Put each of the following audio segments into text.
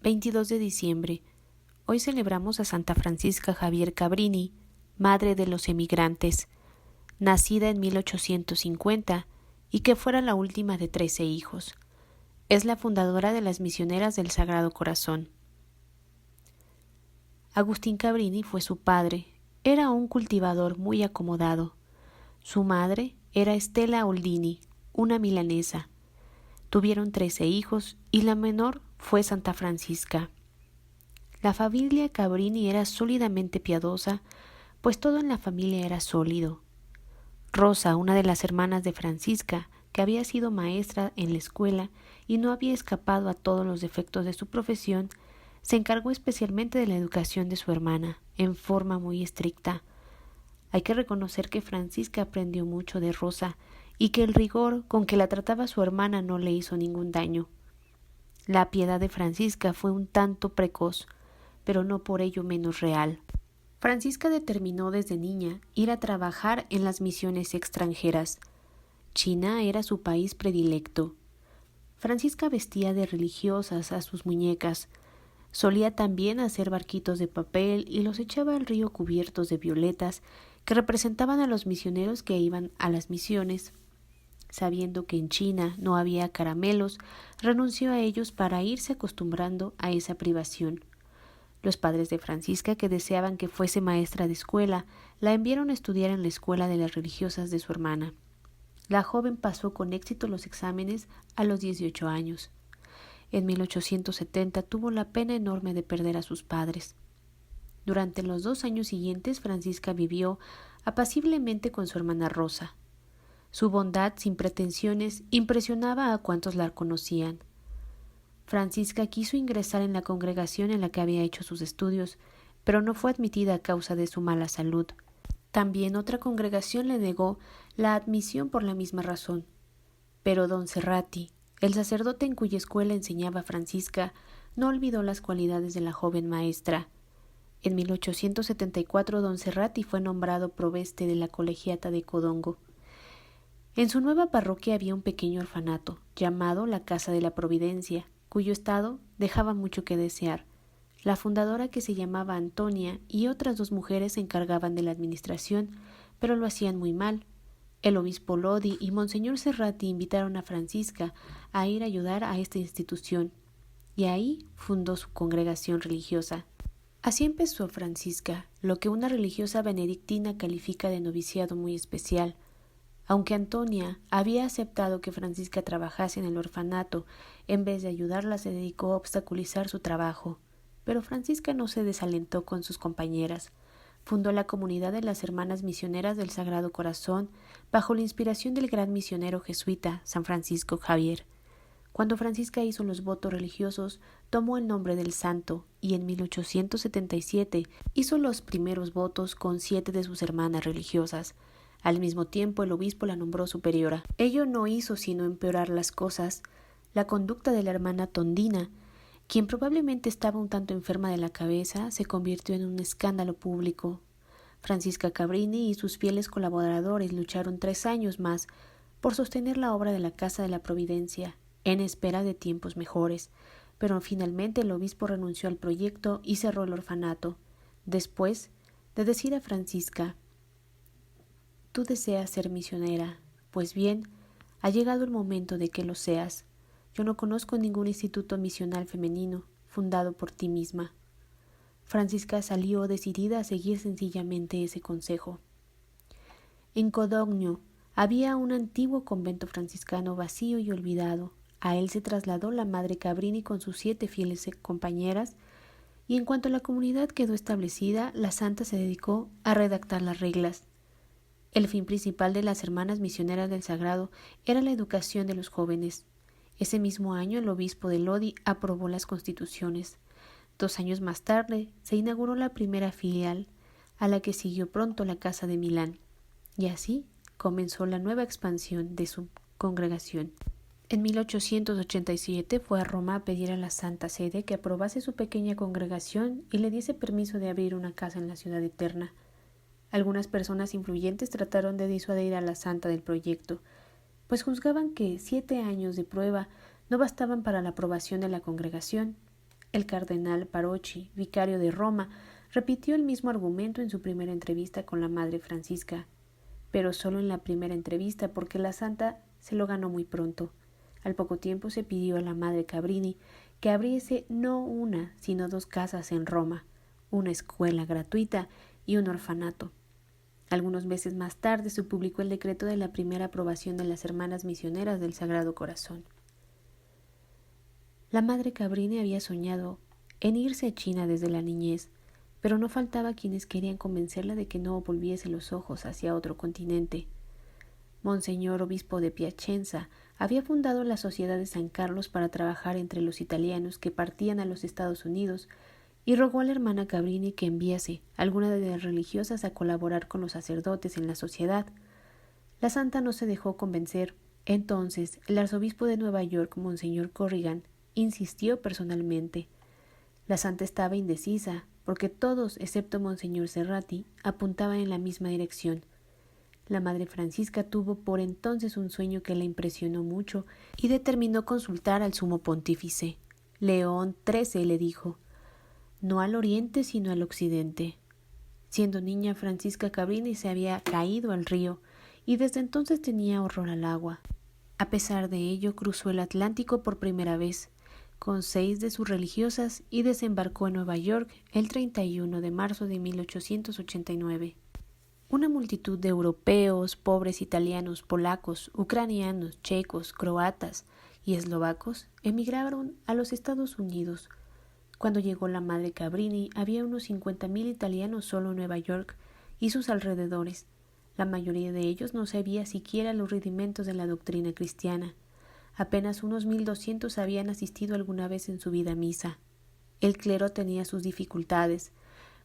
22 de diciembre. Hoy celebramos a Santa Francisca Javier Cabrini, madre de los emigrantes, nacida en 1850 y que fuera la última de 13 hijos. Es la fundadora de las Misioneras del Sagrado Corazón. Agustín Cabrini fue su padre. Era un cultivador muy acomodado. Su madre era Estela Oldini, una milanesa. Tuvieron 13 hijos y la menor fue Santa Francisca. La familia Cabrini era sólidamente piadosa, pues todo en la familia era sólido. Rosa, una de las hermanas de Francisca, que había sido maestra en la escuela y no había escapado a todos los defectos de su profesión, se encargó especialmente de la educación de su hermana, en forma muy estricta. Hay que reconocer que Francisca aprendió mucho de Rosa y que el rigor con que la trataba su hermana no le hizo ningún daño. La piedad de Francisca fue un tanto precoz, pero no por ello menos real. Francisca determinó desde niña ir a trabajar en las misiones extranjeras. China era su país predilecto. Francisca vestía de religiosas a sus muñecas. Solía también hacer barquitos de papel y los echaba al río cubiertos de violetas que representaban a los misioneros que iban a las misiones. Sabiendo que en China no había caramelos, renunció a ellos para irse acostumbrando a esa privación. Los padres de Francisca, que deseaban que fuese maestra de escuela, la enviaron a estudiar en la escuela de las religiosas de su hermana. La joven pasó con éxito los exámenes a los 18 años. En 1870 tuvo la pena enorme de perder a sus padres. Durante los 2 años siguientes, Francisca vivió apaciblemente con su hermana Rosa. Su bondad, sin pretensiones, impresionaba a cuantos la conocían. Francisca quiso ingresar en la congregación en la que había hecho sus estudios, pero no fue admitida a causa de su mala salud. También otra congregación le negó la admisión por la misma razón. Pero don Cerrati, el sacerdote en cuya escuela enseñaba Francisca, no olvidó las cualidades de la joven maestra. En 1874 don Cerrati fue nombrado proveste de la colegiata de Codongo. En su nueva parroquia había un pequeño orfanato, llamado la Casa de la Providencia, cuyo estado dejaba mucho que desear. La fundadora, que se llamaba Antonia, y otras 2 mujeres se encargaban de la administración, pero lo hacían muy mal. El obispo Lodi y monseñor Cerrati invitaron a Francisca a ir a ayudar a esta institución, y ahí fundó su congregación religiosa. Así empezó Francisca, lo que una religiosa benedictina califica de noviciado muy especial. Aunque Antonia había aceptado que Francisca trabajase en el orfanato, en vez de ayudarla se dedicó a obstaculizar su trabajo. Pero Francisca no se desalentó con sus compañeras. Fundó la comunidad de las Hermanas Misioneras del Sagrado Corazón bajo la inspiración del gran misionero jesuita San Francisco Javier. Cuando Francisca hizo los votos religiosos, tomó el nombre del santo y en 1877 hizo los primeros votos con 7 de sus hermanas religiosas. Al mismo tiempo, el obispo la nombró superiora. Ello no hizo sino empeorar las cosas. La conducta de la hermana Tondina, quien probablemente estaba un tanto enferma de la cabeza, se convirtió en un escándalo público. Francisca Cabrini y sus fieles colaboradores lucharon 3 años más por sostener la obra de la Casa de la Providencia, en espera de tiempos mejores, pero finalmente el obispo renunció al proyecto y cerró el orfanato, después de decir a Francisca: «Tú deseas ser misionera, pues bien, ha llegado el momento de que lo seas. Yo no conozco ningún instituto misional femenino fundado por ti misma». Francisca salió decidida a seguir sencillamente ese consejo. En Codogno había un antiguo convento franciscano vacío y olvidado. A él se trasladó la madre Cabrini con sus 7 fieles compañeras, y en cuanto la comunidad quedó establecida, la santa se dedicó a redactar las reglas. El fin principal de las Hermanas Misioneras del Sagrado era la educación de los jóvenes. Ese mismo año el obispo de Lodi aprobó las constituciones. 2 años más tarde se inauguró la primera filial, a la que siguió pronto la Casa de Milán, y así comenzó la nueva expansión de su congregación. En 1887 fue a Roma a pedir a la Santa Sede que aprobase su pequeña congregación y le diese permiso de abrir una casa en la Ciudad Eterna. Algunas personas influyentes trataron de disuadir a la santa del proyecto, pues juzgaban que 7 años de prueba no bastaban para la aprobación de la congregación. El cardenal Parocchi, vicario de Roma, repitió el mismo argumento en su primera entrevista con la Madre Francisca, pero solo en la primera entrevista porque la santa se lo ganó muy pronto. Al poco tiempo se pidió a la Madre Cabrini que abriese no una, sino 2 casas en Roma, una escuela gratuita y un orfanato. Algunos meses más tarde se publicó el decreto de la primera aprobación de las Hermanas Misioneras del Sagrado Corazón. La Madre Cabrini había soñado en irse a China desde la niñez, pero no faltaba quienes querían convencerla de que no volviese los ojos hacia otro continente. Monseñor Obispo de Piacenza había fundado la Sociedad de San Carlos para trabajar entre los italianos que partían a los Estados Unidos y rogó a la hermana Cabrini que enviase alguna de las religiosas a colaborar con los sacerdotes en la sociedad. La santa no se dejó convencer. Entonces el arzobispo de Nueva York, Monseñor Corrigan, insistió personalmente. La santa estaba indecisa, porque todos, excepto Monseñor Serrati, apuntaban en la misma dirección. La Madre Francisca tuvo por entonces un sueño que la impresionó mucho y determinó consultar al sumo pontífice. León XIII le dijo: «No al oriente, sino al occidente». Siendo niña, Francisca Cabrini se había caído al río y desde entonces tenía horror al agua. A pesar de ello, cruzó el Atlántico por primera vez, con 6 de sus religiosas, y desembarcó en Nueva York el 31 de marzo de 1889. Una multitud de europeos, pobres italianos, polacos, ucranianos, checos, croatas y eslovacos emigraron a los Estados Unidos. Cuando llegó la Madre Cabrini, había unos 50,000 italianos solo en Nueva York y sus alrededores. La mayoría de ellos no sabía siquiera los rudimentos de la doctrina cristiana. Apenas unos 1,200 habían asistido alguna vez en su vida a misa. El clero tenía sus dificultades,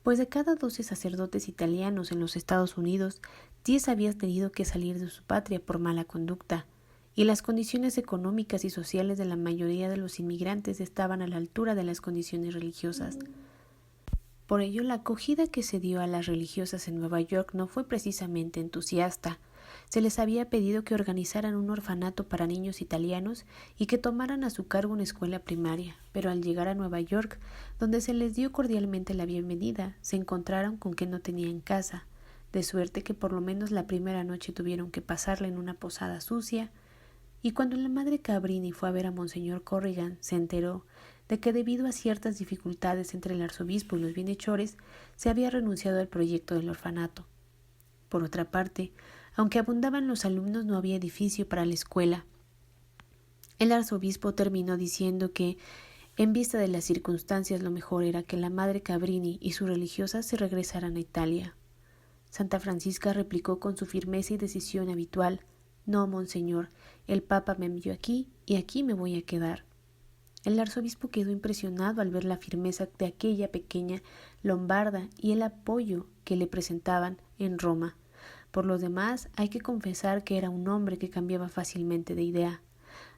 pues de cada 12 sacerdotes italianos en los Estados Unidos, 10 habían tenido que salir de su patria por mala conducta, y las condiciones económicas y sociales de la mayoría de los inmigrantes estaban a la altura de las condiciones religiosas. Por ello, la acogida que se dio a las religiosas en Nueva York no fue precisamente entusiasta. Se les había pedido que organizaran un orfanato para niños italianos y que tomaran a su cargo una escuela primaria, pero al llegar a Nueva York, donde se les dio cordialmente la bienvenida, se encontraron con que no tenían casa, de suerte que por lo menos la primera noche tuvieron que pasarla en una posada sucia. Y cuando la Madre Cabrini fue a ver a Monseñor Corrigan, se enteró de que debido a ciertas dificultades entre el arzobispo y los bienhechores, se había renunciado al proyecto del orfanato. Por otra parte, aunque abundaban los alumnos, no había edificio para la escuela. El arzobispo terminó diciendo que, en vista de las circunstancias, lo mejor era que la Madre Cabrini y sus religiosas se regresaran a Italia. Santa Francisca replicó con su firmeza y decisión habitual: «No, monseñor, el Papa me envió aquí y aquí me voy a quedar». El arzobispo quedó impresionado al ver la firmeza de aquella pequeña lombarda y el apoyo que le presentaban en Roma. Por lo demás, hay que confesar que era un hombre que cambiaba fácilmente de idea.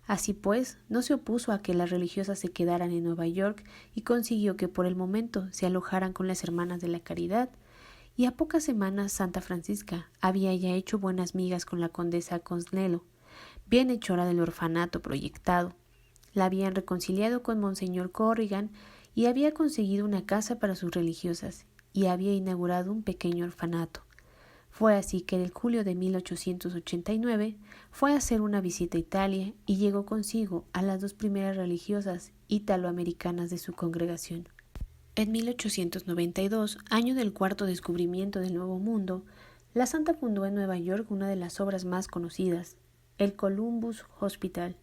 Así pues, no se opuso a que las religiosas se quedaran en Nueva York y consiguió que por el momento se alojaran con las Hermanas de la Caridad, y a pocas semanas Santa Francisca había ya hecho buenas migas con la condesa Cosnello, bienhechora del orfanato proyectado. La habían reconciliado con Monseñor Corrigan y había conseguido una casa para sus religiosas y había inaugurado un pequeño orfanato. Fue así que en el julio de 1889 fue a hacer una visita a Italia y llegó consigo a las 2 primeras religiosas italoamericanas de su congregación. En 1892, año del cuarto descubrimiento del Nuevo Mundo, la santa fundó en Nueva York una de las obras más conocidas, el Columbus Hospital.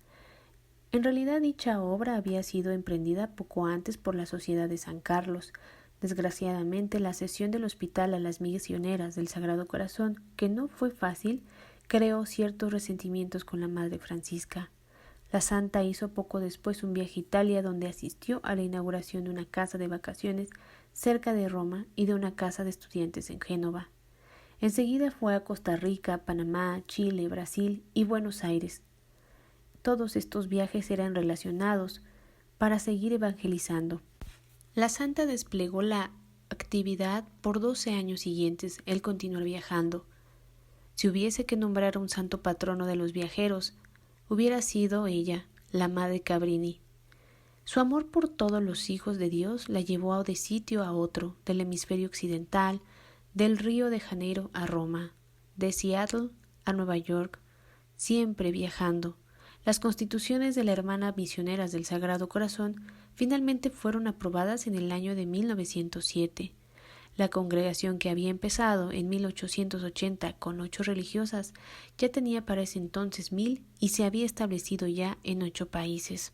En realidad, dicha obra había sido emprendida poco antes por la Sociedad de San Carlos. Desgraciadamente, la cesión del hospital a las misioneras del Sagrado Corazón, que no fue fácil, creó ciertos resentimientos con la Madre Francisca. La santa hizo poco después un viaje a Italia, donde asistió a la inauguración de una casa de vacaciones cerca de Roma y de una casa de estudiantes en Génova. Enseguida fue a Costa Rica, Panamá, Chile, Brasil y Buenos Aires. Todos estos viajes eran relacionados para seguir evangelizando. La santa desplegó la actividad por 12 años siguientes, el continuar viajando. Si hubiese que nombrar a un santo patrono de los viajeros, hubiera sido ella, la Madre Cabrini. Su amor por todos los hijos de Dios la llevó de sitio a otro, del hemisferio occidental, del Río de Janeiro a Roma, de Seattle a Nueva York, siempre viajando. Las constituciones de la Hermana Misioneras del Sagrado Corazón finalmente fueron aprobadas en el año de 1907. La congregación, que había empezado en 1880 con 8 religiosas, ya tenía para ese entonces 1000 y se había establecido ya en 8 países.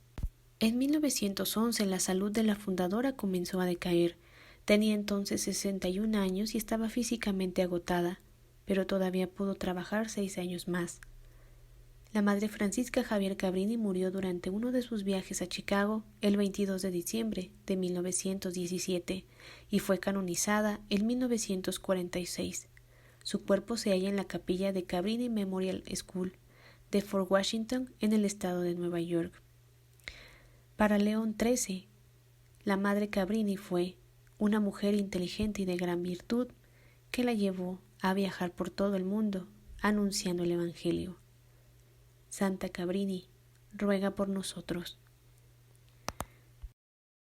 En 1911 la salud de la fundadora comenzó a decaer. Tenía entonces 61 años y estaba físicamente agotada, pero todavía pudo trabajar 6 años más. La Madre Francisca Javier Cabrini murió durante uno de sus viajes a Chicago el 22 de diciembre de 1917 y fue canonizada en 1946. Su cuerpo se halla en la capilla de Cabrini Memorial School de Fort Washington, en el estado de Nueva York. Para León XIII, la Madre Cabrini fue una mujer inteligente y de gran virtud que la llevó a viajar por todo el mundo anunciando el Evangelio. Santa Cabrini, ruega por nosotros.